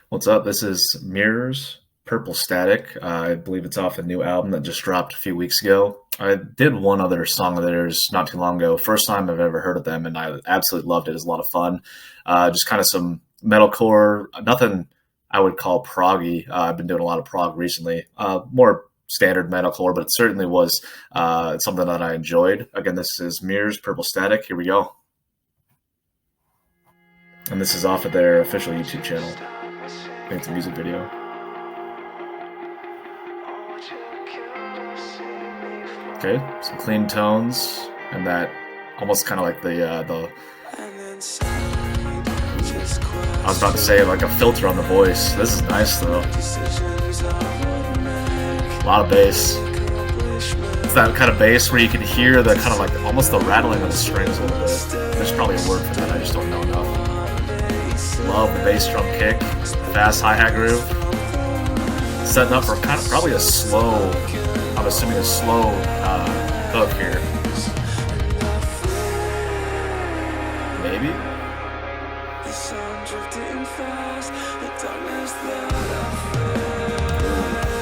What's up? This is Mirrors, Purple Static. I believe it's off a new album that just dropped a few weeks ago. I did one other song of theirs not too long ago. First time I've ever heard of them, and I absolutely loved it. It was a lot of fun. Just kind of some metalcore, nothing I would call proggy. I've been doing a lot of prog recently, more standard metalcore, but it certainly was something that I enjoyed. Again, this is Mirrors, Purple Static. Here we go. And this is off of their official YouTube channel. I think it's a music video. Okay, some clean tones and that almost kind of like the. I was about to say like a filter on the voice. This is nice though. A lot of bass. It's that kind of bass where you can hear the kind of like almost the rattling of the strings a little bit. There's probably a word for that. I just don't know enough. Love the bass drum kick, fast hi-hat groove. Setting up for kind of probably a slow, I'm assuming a slow hook here. Maybe?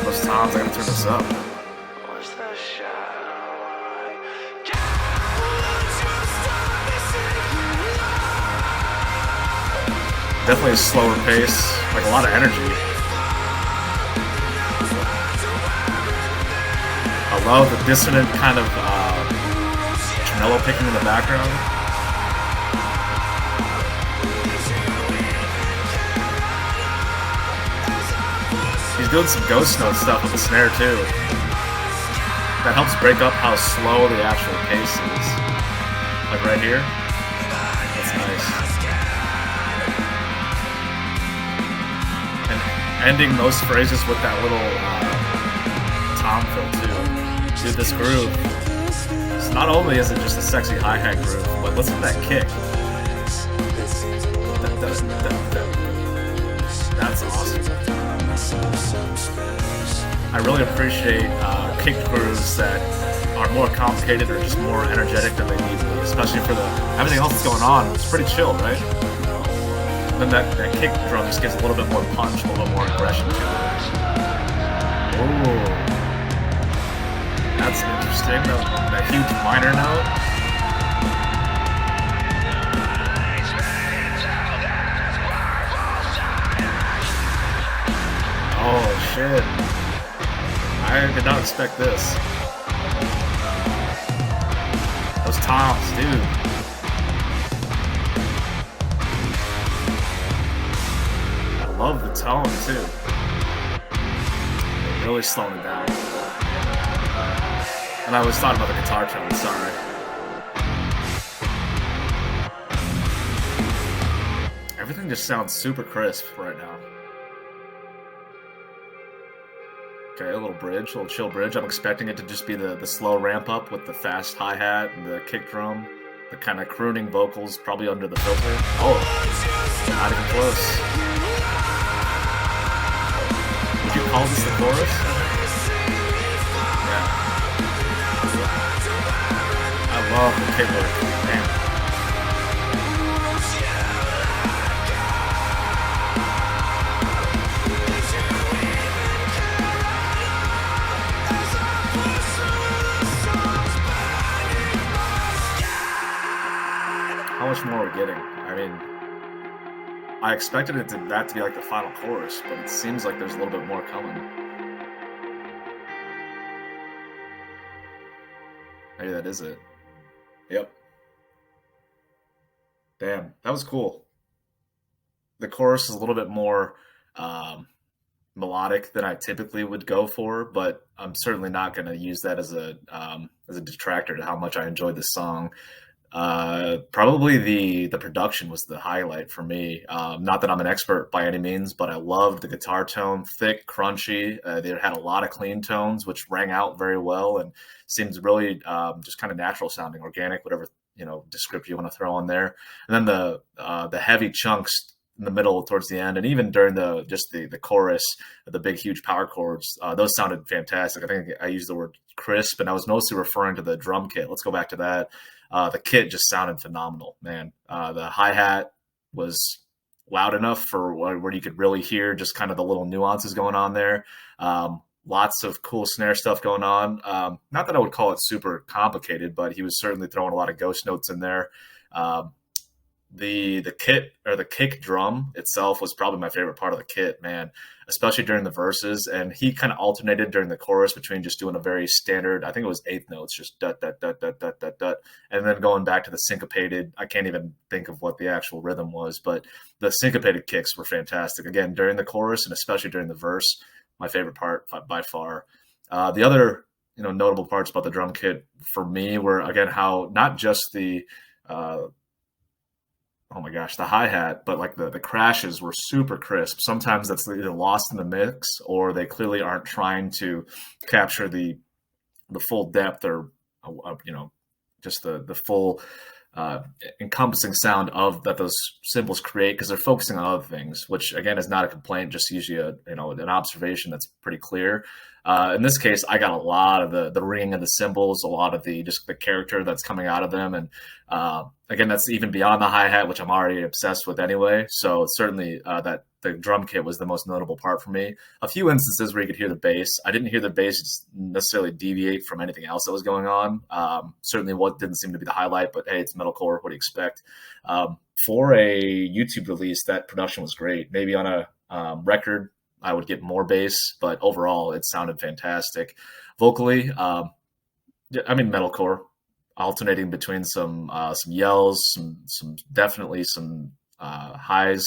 Those toms, I gotta turn this up. Definitely a slower pace, like a lot of energy. I love the dissonant kind of tremolo picking in the background. He's doing some ghost note stuff with the snare too. That helps break up how slow the actual pace is. Like right here. That's nice. And ending most phrases with that little tom fill too. Dude, this groove. So not only is it just a sexy hi-hat groove, but listen to that kick. That's awesome. I really appreciate kick grooves that are more complicated or just more energetic than they need to be, especially for everything else that's going on. It's pretty chill, right? Then that kick drum just gives a little bit more punch, a little bit more aggression to it. Ooh. That's interesting. That huge minor note. Oh shit. I did not expect this. Those toms, dude. I love the tone too. Really slowing it down. And I was talking about the guitar tone, sorry. Everything just sounds super crisp right now. Okay, a little bridge, a little chill bridge. I'm expecting it to just be the slow ramp up with the fast hi-hat and the kick drum. The kind of crooning vocals probably under the filter. Oh, not even close. Would you call this the chorus? Yeah. I love the kick work. Man. How much more are we getting? I mean, I expected that to be like the final chorus, but it seems like there's a little bit more coming. Maybe that is it. Yep. Damn, that was cool. The chorus is a little bit more melodic than I typically would go for, but I'm certainly not going to use that as a detractor to how much I enjoyed this song. Probably the production was the highlight for me. Not that I'm an expert by any means, but I loved the guitar tone, thick, crunchy. They had a lot of clean tones, which rang out very well and seems really just kind of natural sounding, organic, whatever descriptor you want to throw on there. And then the heavy chunks in the middle towards the end, and even during the chorus, the big huge power chords, those sounded fantastic. I think I used the word crisp, and I was mostly referring to the drum kit. Let's go back to that. The kit just sounded phenomenal, man. The hi-hat was loud enough for where you could really hear just kind of the little nuances going on there. Lots of cool snare stuff going on. Not that I would call it super complicated, but he was certainly throwing a lot of ghost notes in there. Um, the kit or the kick drum itself was probably my favorite part of the kit, man, especially during the verses. And he kind of alternated during the chorus between just doing a very standard, I think it was eighth notes, just dut dut dut dut dut dut dut, and then going back to the syncopated. I can't even think of what the actual rhythm was, but the syncopated kicks were fantastic. Again, during the chorus and especially during the verse, my favorite part by far. The other notable parts about the drum kit for me were again how not just the oh my gosh, the hi hat, but like the crashes were super crisp. Sometimes that's either lost in the mix or they clearly aren't trying to capture the full depth or just the full uh, encompassing sound of that those cymbals create because they're focusing on other things, which again is not a complaint, just usually an observation that's pretty clear. In this case, I got a lot of the ringing of the cymbals, a lot of the just the character that's coming out of them, and again, that's even beyond the hi hat, which I'm already obsessed with anyway. So certainly that the drum kit was the most notable part for me. A few instances where you could hear the bass. I didn't hear the bass necessarily deviate from anything else that was going on. Certainly, what didn't seem to be the highlight, but hey, it's metalcore. What do you expect? For a YouTube release, that production was great. Maybe on a record, I would get more bass, but overall, it sounded fantastic. Vocally, yeah, I mean metalcore, alternating between some yells, some definitely some highs,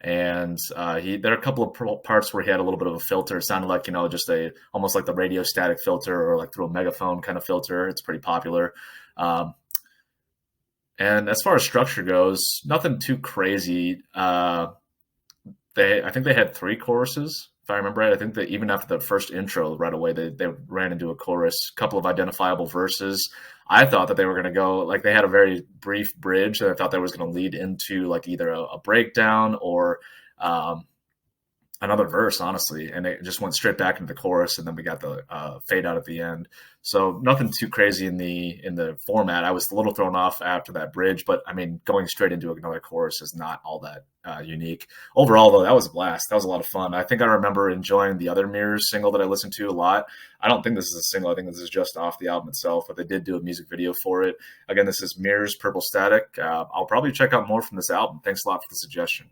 and there are a couple of parts where he had a little bit of a filter. It sounded like just a almost like the radio static filter or like through a megaphone kind of filter. It's pretty popular. Um, and as far as structure goes, nothing too crazy. I think they had three choruses, if I remember right. I think that even after the first intro, right away they ran into a chorus, a couple of identifiable verses. I thought that they were going to go like they had a very brief bridge that I thought that was going to lead into like either a breakdown or um, another verse, honestly, and it just went straight back into the chorus, and then we got the fade out at the end. So nothing too crazy in the format. I was a little thrown off after that bridge, but I mean, going straight into another chorus is not all that unique. Overall, though, that was a blast. That was a lot of fun. I think I remember enjoying the other Mirrors single that I listened to a lot. I don't think this is a single. I think this is just off the album itself, but they did do a music video for it. Again, this is Mirrors, Purple Static. I'll probably check out more from this album. Thanks a lot for the suggestion.